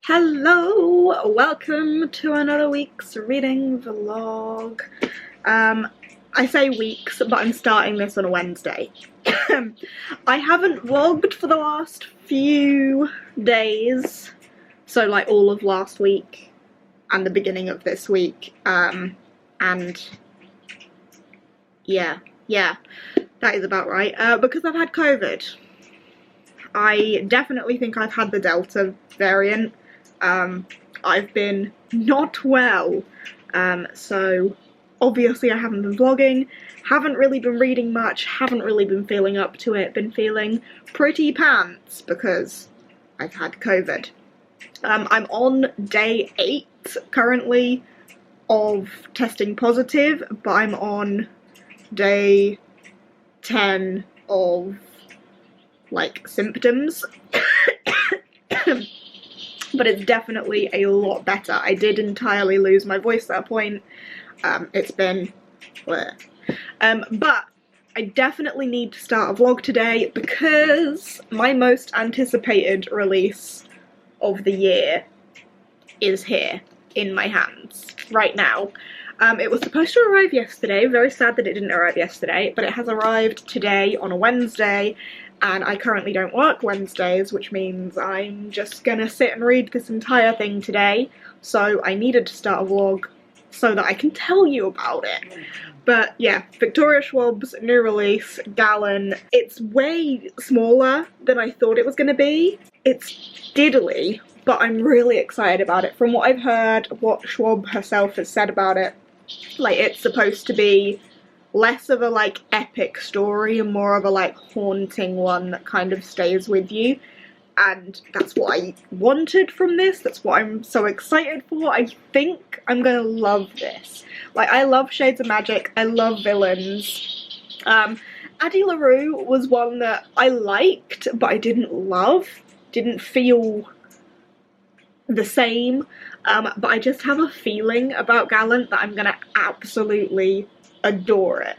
Hello! Welcome to another week's reading vlog. I say weeks, but I'm starting this on a Wednesday. I haven't vlogged for the last few days, so like all of last week and the beginning of this week, and yeah, that is about right, because I've had COVID. I definitely think I've had the Delta variant. I've been not well, so obviously I haven't been vlogging, haven't really been reading much, haven't really been feeling up to it, been feeling pretty pants because I've had COVID. I'm on day 8 currently of testing positive, but I'm on day 10 of like symptoms. But it's definitely a lot better. I did entirely lose my voice at that point. It's been bleh. But I definitely need to start a vlog today because my most anticipated release of the year is here in my hands right now. It was supposed to arrive yesterday. Very sad that it didn't arrive yesterday, but it has arrived today on a Wednesday. And I currently don't work Wednesdays, which means I'm just gonna sit and read this entire thing today. So I needed to start a vlog so that I can tell you about it. But yeah, Victoria Schwab's new release, Gallon. It's way smaller than I thought it was gonna be. It's diddly, but I'm really excited about it. From what I've heard, what Schwab herself has said about it, like it's supposed to be less of a like epic story and more of a like haunting one that kind of stays with you, and that's what I wanted from this. That's what I'm so excited for. I think I'm gonna love this. Like, I love Shades of Magic, I love villains. Addie LaRue was one that I liked but I didn't love, didn't feel the same, but I just have a feeling about Gallant that I'm gonna absolutely adore it.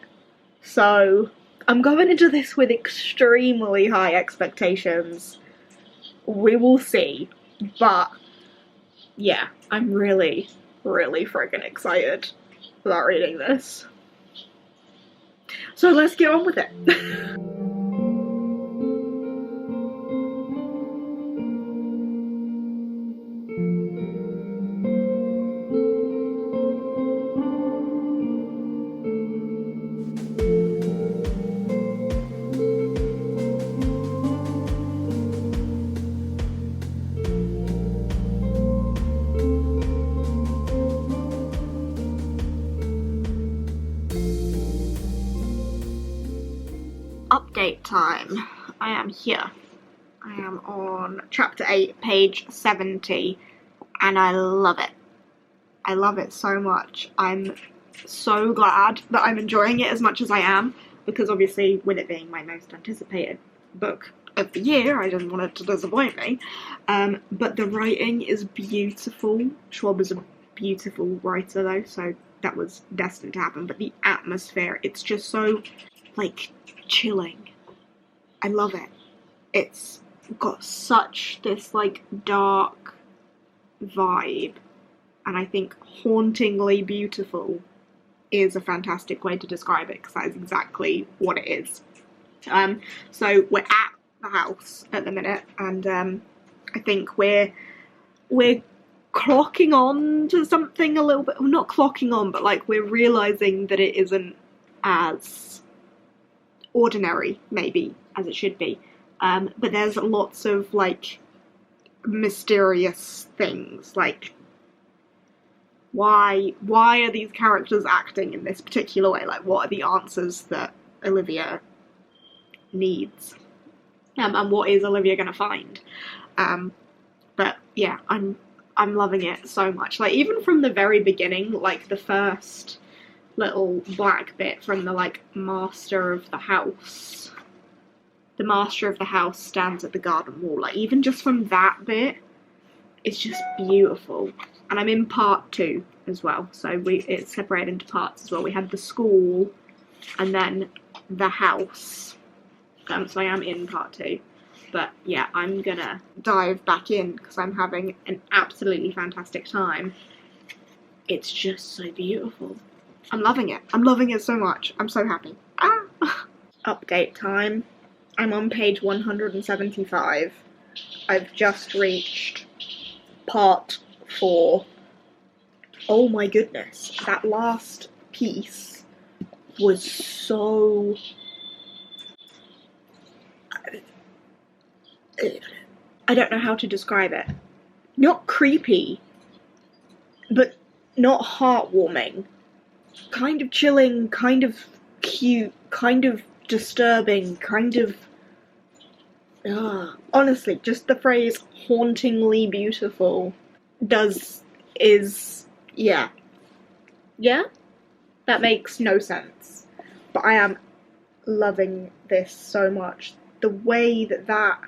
So I'm going into this with extremely high expectations. We will see, but yeah, I'm really friggin' excited about reading this. So let's get on with it. Update time. I am here. I am on chapter 8, page 70, and I love it. I love it so much. I'm so glad that I'm enjoying it as much as I am, because obviously with it being my most anticipated book of the year, I didn't want it to disappoint me. But the writing is beautiful. Schwab is a beautiful writer though, so that was destined to happen. But the atmosphere, it's just so like chilling. I love it. It's got such this like dark vibe, and I think hauntingly beautiful is a fantastic way to describe it, because that is exactly what it is. So we're at the house at the minute, and I think we're clocking on to something a little bit, well, not clocking on, but like we're realising that it isn't as ordinary, maybe, as it should be. But there's lots of, like, mysterious things, like, why are these characters acting in this particular way? Like, what are the answers that Olivia needs? And what is Olivia gonna find? But, yeah, I'm loving it so much. Like, even from the very beginning, like, the first little black bit from the like master of the house. The master of the house stands at the garden wall. Like, even just from that bit, it's just beautiful. And I'm in part 2 as well, so it's separated into parts as well. We had the school and then the house. So I am in part 2. But yeah, I'm gonna dive back in because I'm having an absolutely fantastic time. It's just so beautiful. I'm loving it. I'm loving it so much. I'm so happy. Ah! Update time. I'm on page 175. I've just reached part 4. Oh my goodness, that last piece was so... I don't know how to describe it. Not creepy, but not heartwarming. Kind of chilling, kind of cute, kind of disturbing, kind of... honestly, just the phrase hauntingly beautiful yeah. Yeah? That makes no sense. But I am loving this so much. The way that that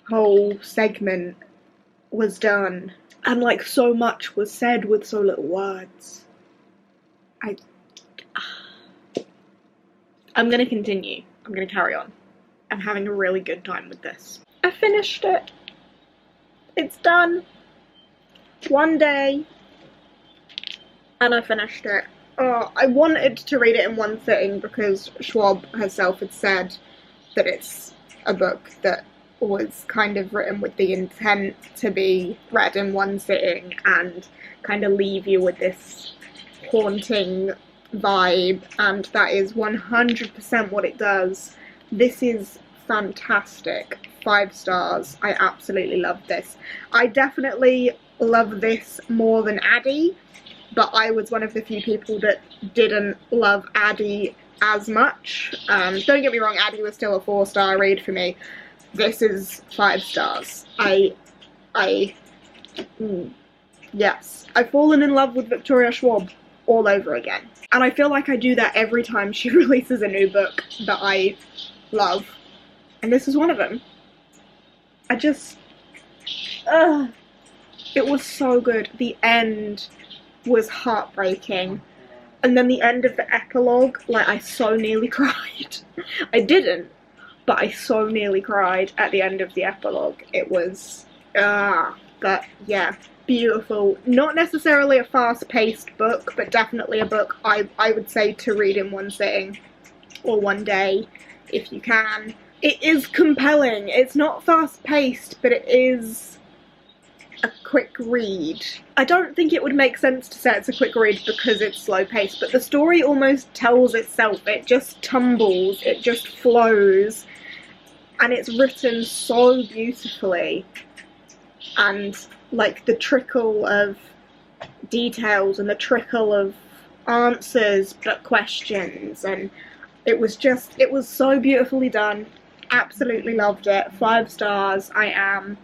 whole segment was done, and like so much was said with so little words. I'm gonna continue. I'm gonna carry on. I'm having a really good time with this. I finished it. It's done. One day. And I finished it. I wanted to read it in one sitting because Schwab herself had said that it's a book that was kind of written with the intent to be read in one sitting and kind of leave you with this haunting vibe, and that is 100% what it does. This is fantastic. 5 stars. I absolutely love this. I definitely love this more than Addie, but I was one of the few people that didn't love Addie as much. Don't get me wrong, Addie was still a 4-star read for me. This is 5 stars. Yes. I've fallen in love with Victoria Schwab all over again. And I feel like I do that every time she releases a new book that I love. And this is one of them. It was so good. The end was heartbreaking. And then the end of the epilogue, like, I so nearly cried. I didn't, but I so nearly cried at the end of the epilogue. It was, but yeah, beautiful. Not necessarily a fast-paced book, but definitely a book I would say to read in one sitting, or one day, if you can. It is compelling. It's not fast-paced, but it is a quick read. I don't think it would make sense to say it's a quick read because it's slow-paced, but the story almost tells itself. It just tumbles, it just flows, and it's written so beautifully. And like the trickle of details and the trickle of answers but questions, and it was so beautifully done. Absolutely loved it. 5 stars. I am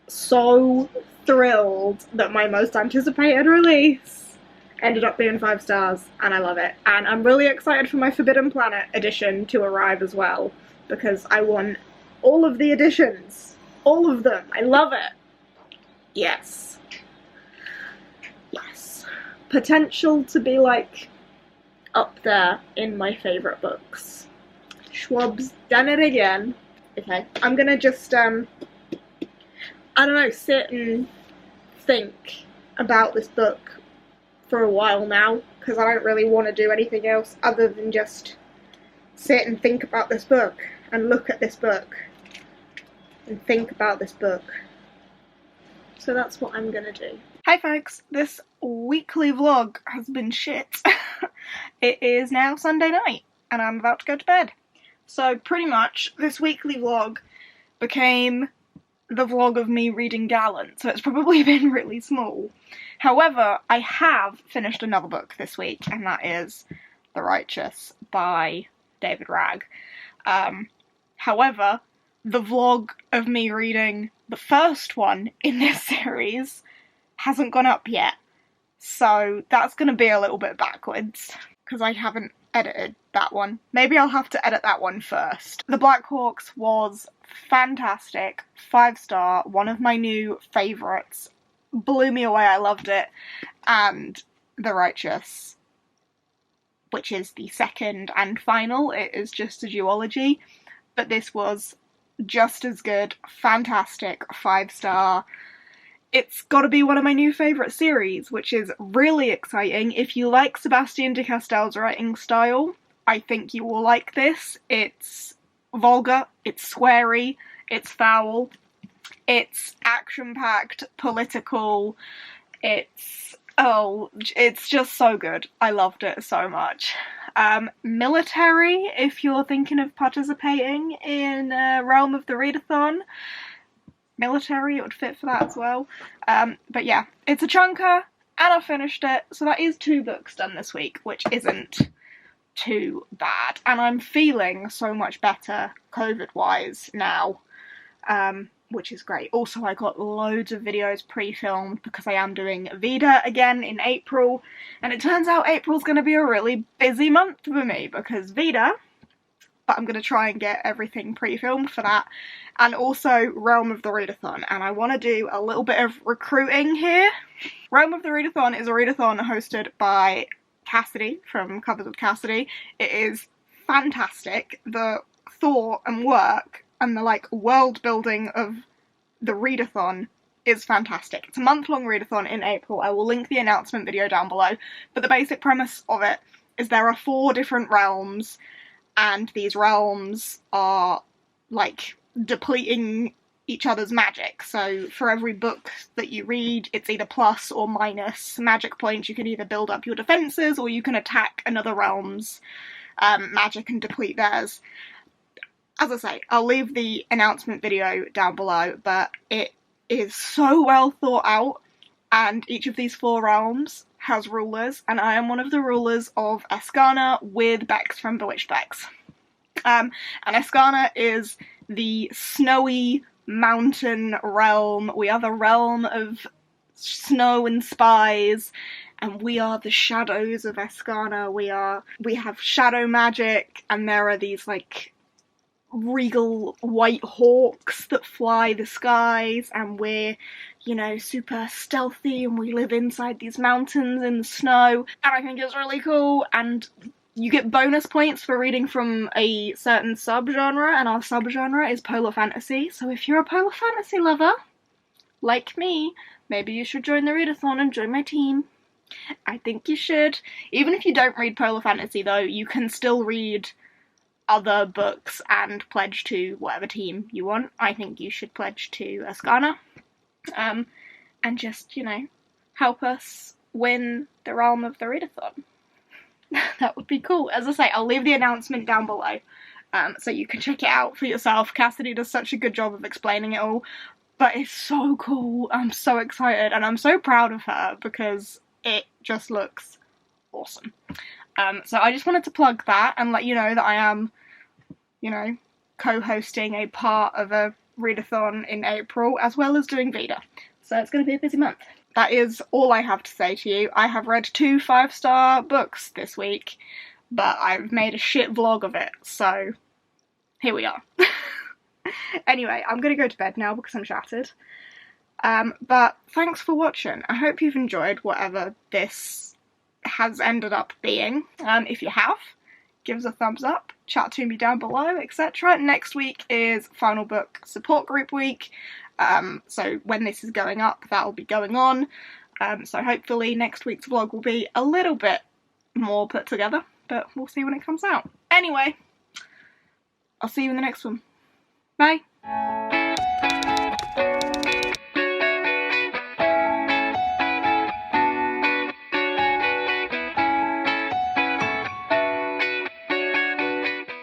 so thrilled that my most anticipated release ended up being 5 stars, and I love it. And I'm really excited for my Forbidden Planet edition to arrive as well, because I want all of the editions. All of them. I love it. Yes. Yes. Potential to be like up there in my favourite books. Schwab's done it again. Okay, I'm gonna just I don't know, sit and think about this book for a while now, because I don't really want to do anything else other than just sit and think about this book and look at this book and think about this book. So that's what I'm gonna do. Hi folks, this weekly vlog has been shit. It is now Sunday night and I'm about to go to bed. So pretty much this weekly vlog became the vlog of me reading Gallant, so it's probably been really small. However, I have finished another book this week, and that is The Righteous by David Ragg. However, the vlog of me reading the first one in this series hasn't gone up yet, so that's going to be a little bit backwards, because I haven't edited that one. Maybe I'll have to edit that one first. The Black Hawks was fantastic, 5 star, one of my new favourites, blew me away, I loved it. And The Righteous, which is the second and final, it is just a duology, but this was just as good, fantastic, 5-star. It's got to be one of my new favourite series, which is really exciting. If you like Sebastian de Castell's writing style, I think you will like this. It's vulgar, it's sweary, it's foul, it's action-packed, political, it's just so good. I loved it so much. Military, if you're thinking of participating in Realm of the Readathon, military, it would fit for that as well. But yeah, it's a chunker, and I finished it, so that is 2 books done this week, which isn't too bad. And I'm feeling so much better COVID-wise now, which is great. Also, I got loads of videos pre-filmed because I am doing Veda again in April, and it turns out April's going to be a really busy month for me because Veda, but I'm going to try and get everything pre-filmed for that, and also Realm of the Readathon, and I want to do a little bit of recruiting here. Realm of the Readathon is a readathon hosted by Cassidy from Covers with Cassidy. It is fantastic. The thought and work and the like world building of the readathon is fantastic. It's a month-long readathon in April. I will link the announcement video down below, but the basic premise of it is there are 4 different realms, and these realms are like depleting each other's magic. So for every book that you read, it's either plus or minus magic points. You can either build up your defenses or you can attack another realm's magic and deplete theirs. As I say, I'll leave the announcement video down below, but it is so well thought out, and each of these 4 realms has rulers, and I am one of the rulers of Escana with Bex from Bewitched Bex. And Escana is the snowy mountain realm. We are the realm of snow and spies, and we are the shadows of Escana. We have shadow magic, and there are these like regal white hawks that fly the skies, and we're, you know, super stealthy, and we live inside these mountains in the snow, and I think it's really cool. And you get bonus points for reading from a certain subgenre, and our subgenre is polar fantasy. So if you're a polar fantasy lover, like me, maybe you should join the readathon and join my team. I think you should. Even if you don't read polar fantasy though, you can still read other books and pledge to whatever team you want. I think you should pledge to Escana, and just, you know, help us win the Realm of the Readathon. That would be cool. As I say, I'll leave the announcement down below, so you can check it out for yourself. Cassidy does such a good job of explaining it all, but it's so cool. I'm so excited, and I'm so proud of her because it just looks awesome. So I just wanted to plug that and let you know that I am, you know, co-hosting a part of a readathon in April, as well as doing Veda. So it's going to be a busy month. That is all I have to say to you. I have read 2 5-star books this week, but I've made a shit vlog of it, so here we are. Anyway, I'm going to go to bed now because I'm shattered. But thanks for watching. I hope you've enjoyed whatever this has ended up being. If you have, give us a thumbs up, chat to me down below, etc. Next week is final book support group week, so when this is going up, that'll be going on, so hopefully next week's vlog will be a little bit more put together, but we'll see when it comes out. Anyway, I'll see you in the next one. Bye!